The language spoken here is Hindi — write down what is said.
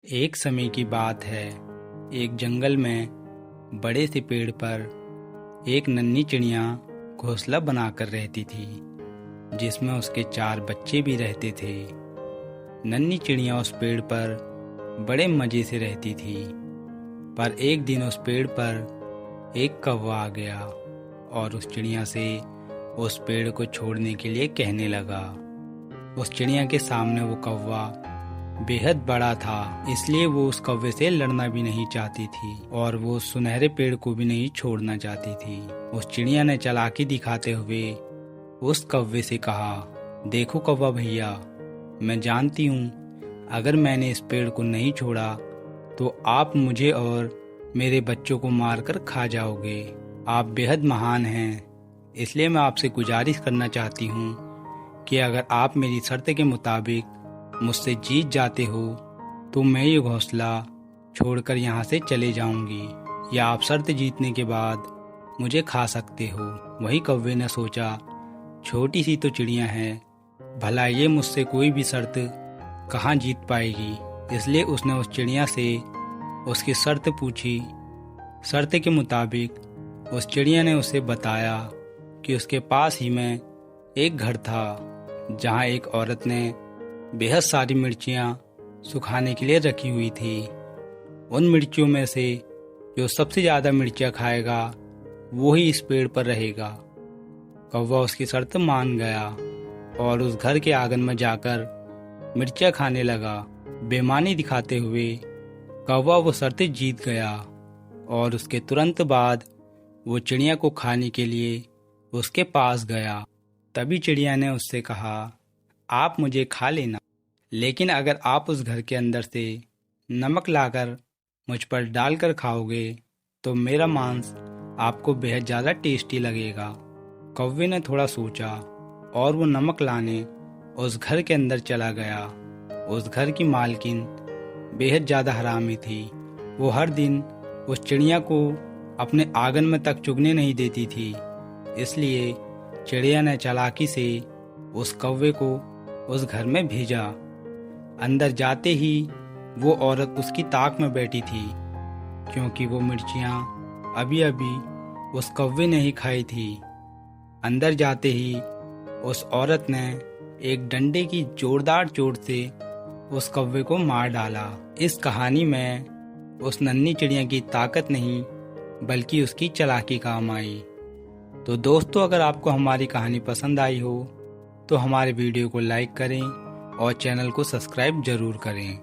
एक समय की बात है। एक जंगल में बड़े से पेड़ पर एक नन्ही चिड़िया घोंसला बनाकर रहती थी, जिसमें उसके 4 बच्चे भी रहते थे। नन्ही चिड़िया उस पेड़ पर बड़े मज़े से रहती थी, पर एक दिन उस पेड़ पर एक कौवा आ गया और उस चिड़िया से उस पेड़ को छोड़ने के लिए कहने लगा। उस चिड़िया के सामने वो कौवा बेहद बड़ा था, इसलिए वो उस कौवे से लड़ना भी नहीं चाहती थी और वो उस सुनहरे पेड़ को भी नहीं छोड़ना चाहती थी। उस चिड़िया ने चालाकी दिखाते हुए उस कौवे से कहा, देखो कौवा भैया, मैं जानती हूँ अगर मैंने इस पेड़ को नहीं छोड़ा तो आप मुझे और मेरे बच्चों को मारकर खा जाओगे। आप बेहद महान हैं, इसलिए मैं आपसे गुजारिश करना चाहती हूँ कि अगर आप मेरी शर्त के मुताबिक मुझसे जीत जाते हो तो मैं ये घोंसला छोड़कर यहाँ से चले जाऊंगी, या आप शर्त जीतने के बाद मुझे खा सकते हो। वही कौवे ने सोचा, छोटी सी तो चिड़िया है, भला ये मुझसे कोई भी शर्त कहाँ जीत पाएगी। इसलिए उसने उस चिड़िया से उसकी शर्त पूछी। शर्त के मुताबिक उस चिड़िया ने उसे बताया कि उसके पास ही में एक घर था, जहाँ एक औरत ने बेहद सारी मिर्चियाँ सुखाने के लिए रखी हुई थी। उन मिर्चियों में से जो सबसे ज़्यादा मिर्चियाँ खाएगा वो ही इस पेड़ पर रहेगा। कौवा उसकी शर्त मान गया और उस घर के आंगन में जाकर मिर्चियाँ खाने लगा। बेईमानी दिखाते हुए कौवा वो शर्त जीत गया और उसके तुरंत बाद वो चिड़िया को खाने के लिए उसके पास गया। तभी चिड़िया ने उससे कहा, आप मुझे खा लेना, लेकिन अगर आप उस घर के अंदर से नमक लाकर मुझ पर डालकर खाओगे तो मेरा मांस आपको बेहद ज़्यादा टेस्टी लगेगा। कौवे ने थोड़ा सोचा और वो नमक लाने उस घर के अंदर चला गया। उस घर की मालकिन बेहद ज़्यादा हरामी थी। वो हर दिन उस चिड़िया को अपने आंगन में तक चुगने नहीं देती थी, इसलिए चिड़िया ने चालाकी से उस कौवे को उस घर में भेजा। अंदर जाते ही वो औरत उसकी ताक में बैठी थी, क्योंकि वो मिर्चियाँ अभी अभी उस कौवे ने ही खाई थी। अंदर जाते ही उस औरत ने एक डंडे की जोरदार चोट से उस कौवे को मार डाला। इस कहानी में उस नन्ही चिड़िया की ताकत नहीं बल्कि उसकी चालाकी काम आई। तो दोस्तों, अगर आपको हमारी कहानी पसंद आई हो तो हमारे वीडियो को लाइक करें और चैनल को सब्सक्राइब जरूर करें।